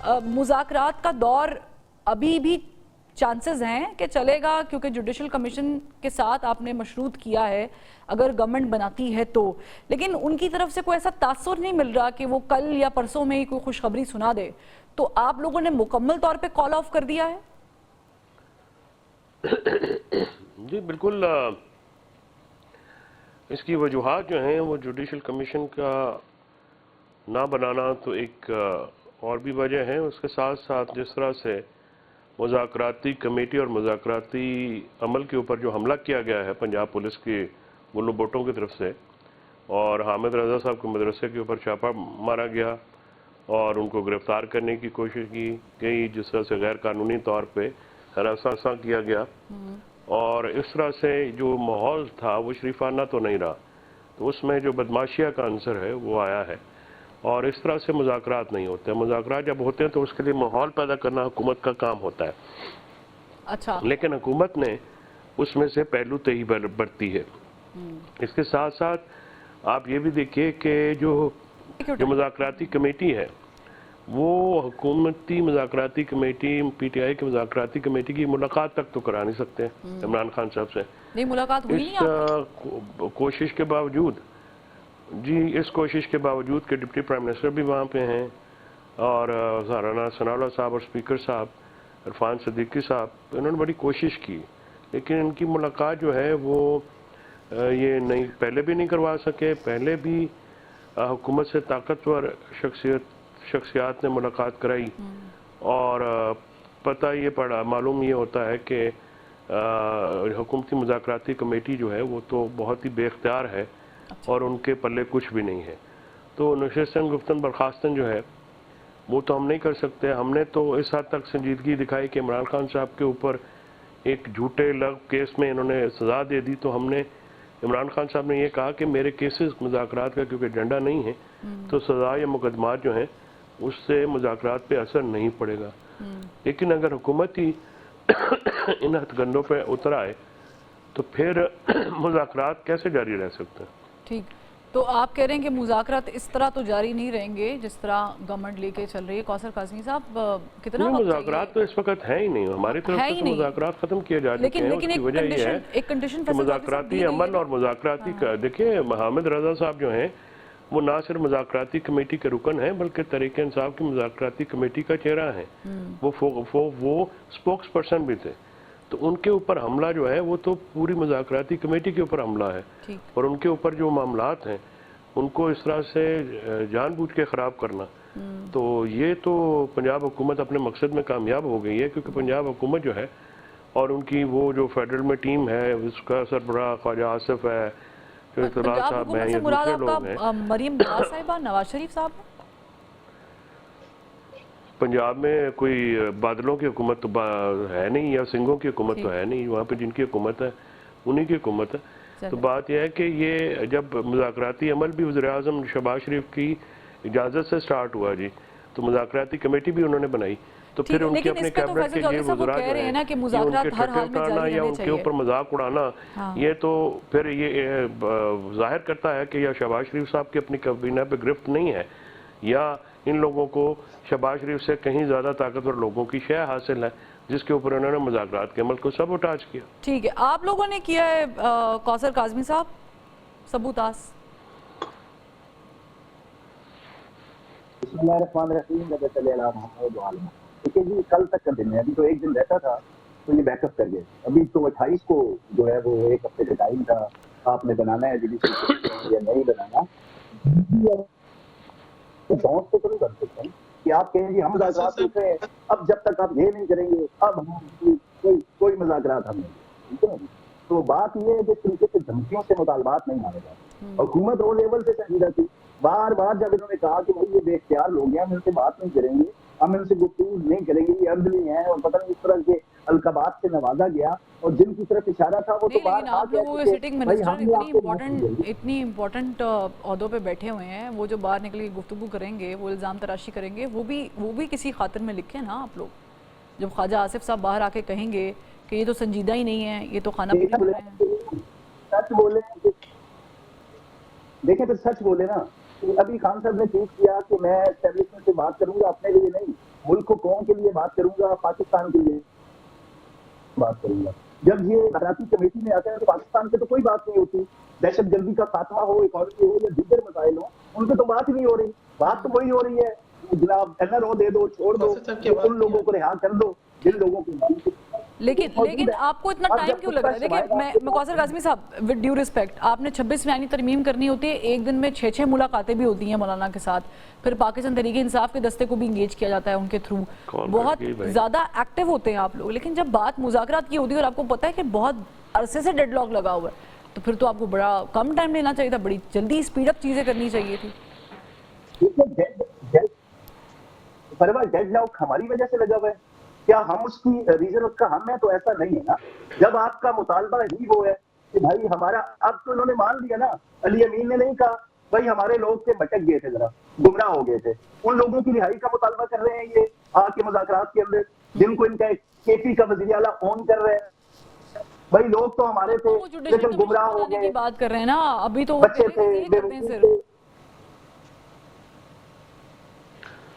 مذاکرات کا دور ابھی بھی چانسز ہیں کہ چلے گا، کیونکہ جوڈیشل کمیشن کے ساتھ آپ نے مشروط کیا ہے اگر گورنمنٹ بناتی ہے تو، لیکن ان کی طرف سے کوئی ایسا تاثر نہیں مل رہا کہ وہ کل یا پرسوں میں ہی کوئی خوشخبری سنا دے، تو آپ لوگوں نے مکمل طور پہ کال آف کر دیا ہے؟ جی بالکل، اس کی وجوہات جو ہیں وہ جوڈیشل کمیشن کا نہ بنانا تو ایک اور بھی وجہ ہے، اس کے ساتھ ساتھ جس طرح سے مذاکراتی کمیٹی اور مذاکراتی عمل کے اوپر جو حملہ کیا گیا ہے پنجاب پولیس کی گلو بوٹوں کی طرف سے، اور حامد رضا صاحب کے مدرسے کے اوپر چھاپہ مارا گیا اور ان کو گرفتار کرنے کی کوشش کی گئی، جس طرح سے غیر قانونی طور پہ ہراساں کیا گیا، اور اس طرح سے جو ماحول تھا وہ شریفانہ تو نہیں رہا، تو اس میں جو بدماشیہ کا عنصر ہے وہ آیا ہے، اور اس طرح سے مذاکرات نہیں ہوتے ہیں۔ مذاکرات جب ہوتے ہیں تو اس کے لیے ماحول پیدا کرنا حکومت کا کام ہوتا ہے، اچھا، لیکن حکومت نے اس میں سے پہلو تہی برتی ہے۔ اس کے ساتھ ساتھ آپ یہ بھی دیکھیے کہ جو مذاکراتی کمیٹی ہے وہ حکومتی مذاکراتی کمیٹی پی ٹی آئی کی مذاکراتی کمیٹی کی ملاقات تک تو کرا نہیں سکتے عمران خان صاحب سے، نہیں ملاقات ہوئی نہیں آپ کی؟ کوشش کے باوجود، جی اس کوشش کے باوجود کہ ڈپٹی پرائم منسٹر بھی وہاں پہ ہیں اور رانا ثناء اللہ صاحب اور اسپیکر صاحب عرفان صدیقی صاحب، انہوں نے بڑی کوشش کی، لیکن ان کی ملاقات جو ہے وہ یہ نہیں، پہلے بھی نہیں کروا سکے، پہلے بھی حکومت سے طاقتور شخصیات نے ملاقات کرائی، اور پتہ یہ پڑا، معلوم یہ ہوتا ہے کہ حکومتی مذاکراتی کمیٹی جو ہے وہ تو بہت ہی بے اختیار ہے اور ان کے پلے کچھ بھی نہیں ہے، تو نشستاً گفتن برخاستن جو ہے وہ تو ہم نہیں کر سکتے۔ ہم نے تو اس حد تک سنجیدگی دکھائی کہ عمران خان صاحب کے اوپر ایک جھوٹے لغو کیس میں انہوں نے سزا دے دی، تو ہم نے عمران خان صاحب نے یہ کہا کہ میرے کیسز مذاکرات کا کیونکہ ایجنڈا نہیں ہے تو سزا یا مقدمات جو ہیں اس سے مذاکرات پہ اثر نہیں پڑے گا، لیکن اگر حکومت ہی ان ہتھ گندوں پہ اتر آئے تو پھر مذاکرات کیسے جاری رہ سکتے ہیں؟ ٹھیک، تو آپ کہہ رہے ہیں کہ مذاکرات اس طرح تو جاری نہیں رہیں گے جس طرح گورنمنٹ لے کے چل رہی ہے۔ کوثر کاظمی صاحب، کتنا وقت مذاکرات تو اس وقت ہے ہی نہیں، ہماری طرف سے تو مذاکرات ختم کیے جا چکے ہیں۔ اس کی وجہ یہ ہے کہ مذاکراتی عمل اور مذاکراتی دیکھیں حامد رضا صاحب جو ہیں وہ نہ صرف مذاکراتی کمیٹی کے رکن ہیں بلکہ تحریک انصاف کی مذاکراتی کمیٹی کا چہرہ ہیں، وہ سپوکس پرسن بھی تھے، تو ان کے اوپر حملہ جو ہے وہ تو پوری مذاکراتی کمیٹی کے اوپر حملہ ہے، اور ان کے اوپر جو معاملات ہیں ان کو اس طرح سے جان بوجھ کے خراب کرنا، تو یہ تو پنجاب حکومت اپنے مقصد میں کامیاب ہو گئی ہے، کیونکہ پنجاب حکومت جو ہے اور ان کی وہ جو فیڈرل میں ٹیم ہے اس کا سربراہ خواجہ آصف ہے، پنجاب حکومت سے مراد آپ کا مریم نواز صاحبہ، نواز شریف صاحب؟ پنجاب میں کوئی بادلوں کی حکومت تو ہے نہیں، یا سنگھوں کی حکومت تو ہے نہیں، وہاں پہ جن کی حکومت ہے انہی کی حکومت ہے۔ تو بات یہ ہے کہ یہ جب مذاکراتی عمل بھی وزیر اعظم شہباز شریف کی اجازت سے سٹارٹ ہوا جی، تو مذاکراتی کمیٹی بھی انہوں نے بنائی، تو پھر ان کے اپنے کیبنٹ کے یہ وزراء جو ہیں یہ ان کے ٹھٹے اٹھانا یا ان کے اوپر مذاق اڑانا، یہ تو پھر یہ ظاہر کرتا ہے کہ یا شہباز شریف صاحب کی اپنی کابینہ پہ گرفت نہیں ہے، یا ان لوگوں کو شہباز شریف سے کہیں زیادہ طاقتور لوگوں کی شے حاصل ہے جس کے اوپر انہوں نے مذاکرات کے عمل کو سبوٹاج کیا۔ ٹھیک ہے، آپ لوگوں نے کیا ہے کوثر کاظمی صاحب سبوتاس؟ بسم اللہ الرحمن الرحیم، جب صلی اللہ محمد وعلیہ۔ دیکھیے جی، کل تک کا دن ہے، ابھی تو ایک دن رہتا تھا تو یہ بیک اپ کر گئے، ابھی تو 28 کو جو ہے وہ ایک ہفتے کا ٹائم تھا، آپ نے بنانا ہے جوڈیشل کمیشن یا نہیں بنانا، بہت تو نہیں کر سکتے ہیں کہ آپ کہیں گے ہم مذاکرات دیکھ رہے ہیں، اب جب تک آپ یہ نہیں کریں گے اب ہم کوئی مذاکرات ہم نہیں، ٹھیک ہے۔ تو بات یہ ہے کہ طریقے سے دھمکیوں سے مطالبات نہیں مانے جاتے، حکومت وہ لیول سے سنجیدہ تھی، بار بار جب انہوں نے کہا کہ بھائی یہ بے اختیار لوگ ہیں ہم ان سے بات نہیں کریں گے، ہم ان سے گفتگو نہیں کریں گے، یہ عدلی ہیں، اور پتہ نہیں اس طرح کے القابات سے نوازا گیا، اور جن کی طرف اشارہ تھا وہ تو بار لیکن آپ لوگوں کے سٹنگ منسٹر اتنی امپورٹنٹ عہدوں پہ بیٹھے ہوئے ہیں، وہ جو باہر نکل کے گفتگو کریں گے، وہ الزام تراشی کریں گے، وہ بھی کسی خاطر میں لکھیں نا آپ لوگ۔ جب خواجہ آصف صاحب باہر آ کے کہیں گے کہ یہ تو سنجیدہ ہی نہیں ہے، یہ تو خانہ پوری کر رہے ہیں، سچ بولے، دیکھیں پھر سچ بولے نا۔ ابھی خان صاحب نے ٹویٹ کیا کہ میں اسٹیبلشمنٹ سے بات کروں گا، اپنے لیے نہیں، ملک قوم کے لیے بات کروں گا, پاکستان کے لیے بات کروں گا. جب یہ اراکین کمیٹی میں آتا ہے تو پاکستان پہ تو کوئی بات نہیں ہوتی, دہشت گردی کا خاتمہ ہو, اکانومی ہو یا دیگر مسائل ہو, ان پہ تو بات ہی نہیں ہو رہی. بات تو وہی ہو رہی ہے, جناب NRO دے دو, چھوڑ دو, ان لوگوں کو رہا کر دو جن لوگوں کو. لیکن آپ کو اتنا ٹائم کیوں لگ رہا ہے؟ دیکھیں میں کوثر کاظمی صاحب, ود ڈیو ریسپیکٹ, آپ نے 26 آئینی ترمیم کرنی ہوتی ہے, ایک دن میں 6 ملاقاتیں بھی ہوتی ہیں مولانا کے ساتھ, پھر پاکستان تحریک انصاف کے دستے کو بھی انگیج کیا جاتا ہے ان کے تھرو, بہت زیادہ ایکٹیو ہوتے ہیں آپ لوگ. لیکن جب بات مذاکرات کی ہوتی ہے اور آپ کو پتہ ہے کہ بہت عرصے سے ڈیڈ لاک لگا ہوا ہے, تو پھر تو آپ کو بڑا کم ٹائم لینا چاہیے تھا, بڑی جلدی اسپیڈ اپ چیزیں کرنی چاہیے تھی. ڈیڈ لاک ہماری وجہ سے لگا ہوا ہے کیا؟ ہم اس کی ریزن اس کا ہم ہے تو ایسا نہیں ہے نا. جب آپ کا مطالبہ ہی وہ ہے کہ بھائی ہمارا, اب تو انہوں نے مان لیا نا, علی امین نے نہیں کہا بھائی ہمارے لوگ تھے بھٹک گئے تھے, ذرا گمراہ ہو گئے تھے, ان لوگوں کی رہائی کا مطالبہ کر رہے ہیں یہ آ کے مذاکرات کے اندر, جن کو ان کا KP کا وزیر اعلیٰ فون کر رہے ہیں. بھائی لوگ تو ہمارے تھے لیکن گمراہ ہو گئے, کی بات کر رہے ہیں نا, ابھی تو بچے تھے,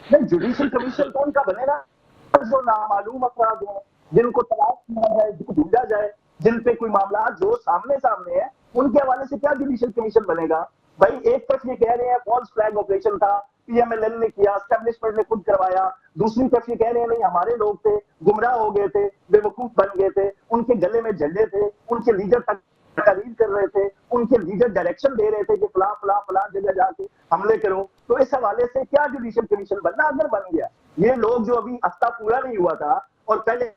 نہیں. جوڈیشل کمیشن کون کا بنے گا؟ جو نامعلوم افراد ہیں, جن کو تلاش کیا جائے, جن کو ڈھونڈا جائے, جن پہ کوئی معاملات جو سامنے ہیں, ان کے حوالے سے کیا جوڈیشل کمیشن بنے گا؟ بھائی ایک طرف یہ کہہ رہے ہیں فالس فلیگ آپریشن تھا, PMLN نے کیا, اسٹیبلشمنٹ نے خود کروایا, دوسری طرف یہ کہہ رہے ہیں نہیں ہمارے لوگ تھے, گمراہ ہو گئے تھے, بے وقوف بن گئے تھے, ان کے گلے میں جھنڈے تھے, ان کے لیڈر تقاریر کر رہے تھے, ان کے لیڈر ڈائریکشن دے رہے تھے کہ فلاں فلاں فلاں جگہ جا کے حملے کرو. تو اس حوالے سے کیا جوڈیشل کمیشن بننا؟ اگر بن گیا, یہ لوگ جو ابھی ہفتہ پورا نہیں ہوا تھا اور پہلے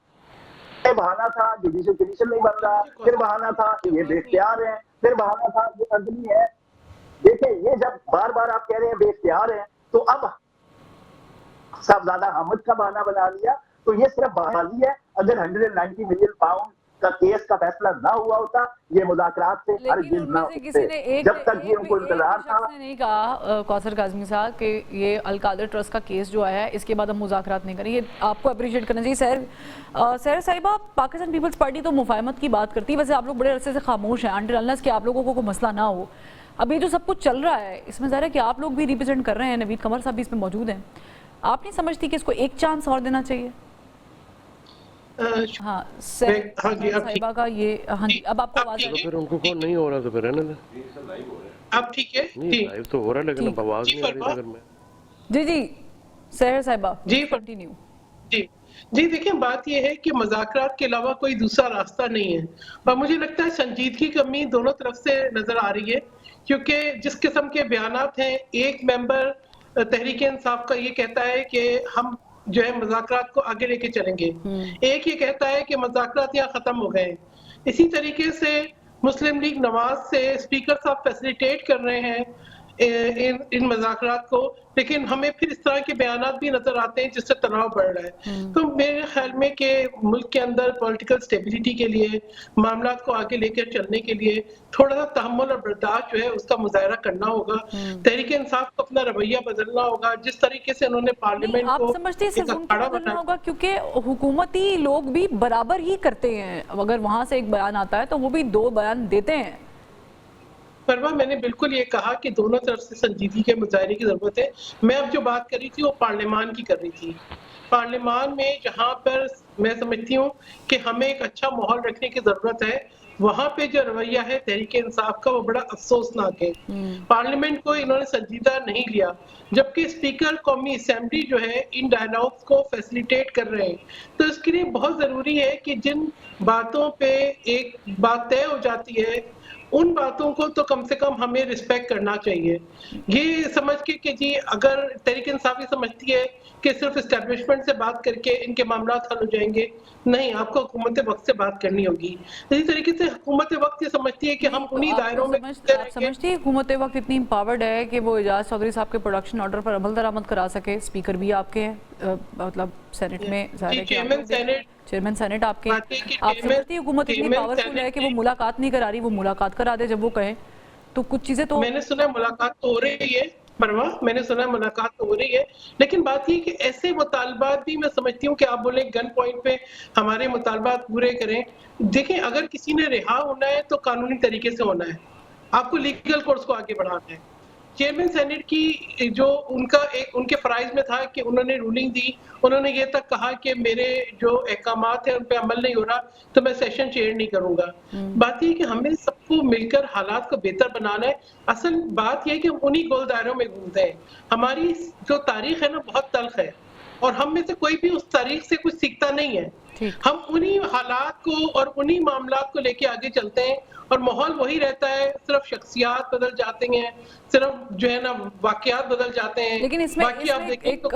بہانا تھا جوڈیشل کمیشن نہیں بن رہا, پھر بہانا تھا کہ یہ بے اختیار ہیں, پھر بہانا تھا یہ عدلی ہے. دیکھیں یہ جب بار بار آپ کہہ رہے ہیں بے اختیار ہیں, تو اب صاحبزادہ حامد کا بہانہ بنا لیا, تو یہ صرف بحالی ہے. اگر 190 ملین پاؤنڈ کا کیس کا فیصلہ نہ ہوا ہوتا, یہ مذاکرات سے ہرگز نہ ہوتے. جب تک یہ ان کو انتظار تھا. نے نہیں کہا کوثر کاظمی صاحب کہ یہ القادر ٹرسٹ کا کیس جو آیا ہے اس کے بعد ہم مذاکرات نہیں کریں, یہ آپ کو اپریشیٹ کرنا چاہیے. سہر صاحبہ, پاکستان پیپلز پارٹی تو مفاہمت کی بات کرتی ہے, ویسے آپ لوگ بڑے عرصے سے خاموش ہیں, انٹل انلیس کہ آپ لوگوں کو کوئی مسئلہ نہ ہو. ابھی جو سب کچھ چل رہا ہے اس میں ظاہر ہے کہ آپ لوگ بھی ریپرزینٹ کر رہے ہیں, نوید قمر صاحب بھی اس میں موجود ہیں, آپ نہیں سمجھتی کہ اس کو ایک چانس اور دینا چاہیے؟ ہاں صاحبہ کا یہ, ہاں جی اب آپ کو آواز آ رہی ہے؟ پھر ان کو کون نہیں ہو رہا تو پھر رہنے دیں. اب ٹھیک ہے, نہیں لائیو تو ہو رہا ہے لیکن اب آواز نہیں آ رہی اگر میں. جی سہر صاحبہ جی کنٹینیو. جی دیکھیں, بات یہ ہے کہ مذاکرات کے علاوہ کوئی دوسرا راستہ نہیں ہے, اور مجھے لگتا ہے سنجیدگی کی کمی دونوں طرف سے نظر آ رہی ہے, کیونکہ جس قسم کے بیانات ہیں, ایک ممبر تحریک انصاف کا یہ کہتا ہے کہ ہم جو ہے مذاکرات کو آگے لے کے چلیں گے, ایک یہ کہتا ہے کہ مذاکرات یہاں ختم ہو گئے. اسی طریقے سے مسلم لیگ نواز سے اسپیکر صاحب فیسیلیٹیٹ کر رہے ہیں ان مذاکرات کو, لیکن ہمیں پھر اس طرح کے بیانات بھی نظر آتے ہیں جس سے تناؤ بڑھ رہا ہے. تو میرے خیال میں کہ ملک کے اندر پولیٹیکل سٹیبلٹی کے لیے, معاملات کو آگے لے کر چلنے کے لیے تھوڑا سا تحمل اور برداشت جو ہے اس کا مظاہرہ کرنا ہوگا. تحریک انصاف کو اپنا رویہ بدلنا ہوگا. جس طریقے سے انہوں نے پارلیمنٹ کو آپ سمجھتے ہیں صرف ان کو بدلنا ہوگا کیونکہ حکومتی لوگ بھی برابر ہی کرتے ہیں, اگر وہاں سے ایک بیان آتا ہے تو وہ بھی 2 بیان دیتے ہیں. پروا میں نے بالکل یہ کہا کہ دونوں طرف سے سنجیدگی کے مظاہرے کی ضرورت ہے. میں اب جو بات کر رہی تھی وہ پارلیمان کی کر رہی تھی. پارلیمان میں جہاں پر میں سمجھتی ہوں کہ ہمیں ایک اچھا ماحول رکھنے کی ضرورت ہے, وہاں پہ جو رویہ ہے تحریک انصاف کا وہ بڑا افسوسناک ہے. پارلیمنٹ کو انہوں نے سنجیدہ نہیں لیا, جبکہ اسپیکر قومی اسمبلی جو ہے ان ڈائلاگز کو فیسیلیٹیٹ کر رہے ہیں. تو اس کے لیے بہت ضروری ہے کہ جن باتوں پہ ایک بات طے ہو جاتی ہے ان باتوں کو تو کم سے کم ہمیں رسپیکٹ کرنا چاہیے. یہ سمجھ کے کہ جی اگر تحریک انصاف یہ سمجھتی ہے کہ صرف اسٹیبلشمنٹ سے بات کر کے ان کے معاملات حل ہو جائیں گے, نہیں, آپ کو حکومت وقت سے بات کرنی ہوگی. اسی طریقے سے حکومت وقت یہ سمجھتی ہے کہ ہم انہی دائروں میں آپ سمجھتی ہے حکومت وقت اتنی امپاورڈ ہے کہ وہ اعجاز چودھری صاحب کے پروڈکشن آرڈر پر عمل درآمد کرا سکے؟ اسپیکر بھی آپ کے ہیں, مطلب سینٹ میں ظاہر ہے کہ چیئرمین سینٹ آپ کے, آپ سمجھتی حکومت اتنی پاورفل ہے کہ وہ ملاقات نہیں کرا رہی, وہ ملاقات کرا دے جب وہ کہیں, تو کچھ چیزیں تو میں نے سنا ملاقات تو ہو رہی ہے پروا, میں نے سنا ملاقات تو ہو رہی ہے, لیکن بات یہ کہ ایسے مطالبات بھی میں سمجھتی ہوں کہ آپ بولیں گن پوائنٹ پہ ہمارے مطالبات پورے کریں. دیکھیں اگر کسی نے رہا ہونا ہے تو قانونی طریقے سے ہونا ہے, آپ کو لیگل کورس کو آگے بڑھانا ہے. چیئرمین سینٹ کی جو ان کے فرائض میں تھا کہ انہوں نے رولنگ دی، انہوں نے یہ تک کہا کہ میرے جو احکامات ہیں ان پہ عمل نہیں ہو رہا تو میں سیشن چیئر نہیں کروں گا۔ بات یہ کہ ہمیں سب کو مل کر حالات کو بہتر بنانا ہے۔ اصل بات یہ کہ ہم انہی گول دائروں میں گھومتے ہیں۔ ہماری جو تاریخ ہے نا بہت تلخ ہے، اور ہم میں سے کوئی بھی اس تاریخ سے کچھ سیکھتا نہیں ہے۔ ہم انہی حالات کو اور انہی معاملات کو لے کے آگے چلتے ہیں، اور ماحول وہی رہتا ہے، صرف شخصیات بدل جاتے ہیں، صرف جو ہے نا واقعات بدل جاتے ہیں۔ لیکن اس میں باقی آپ دیکھیں ایک تو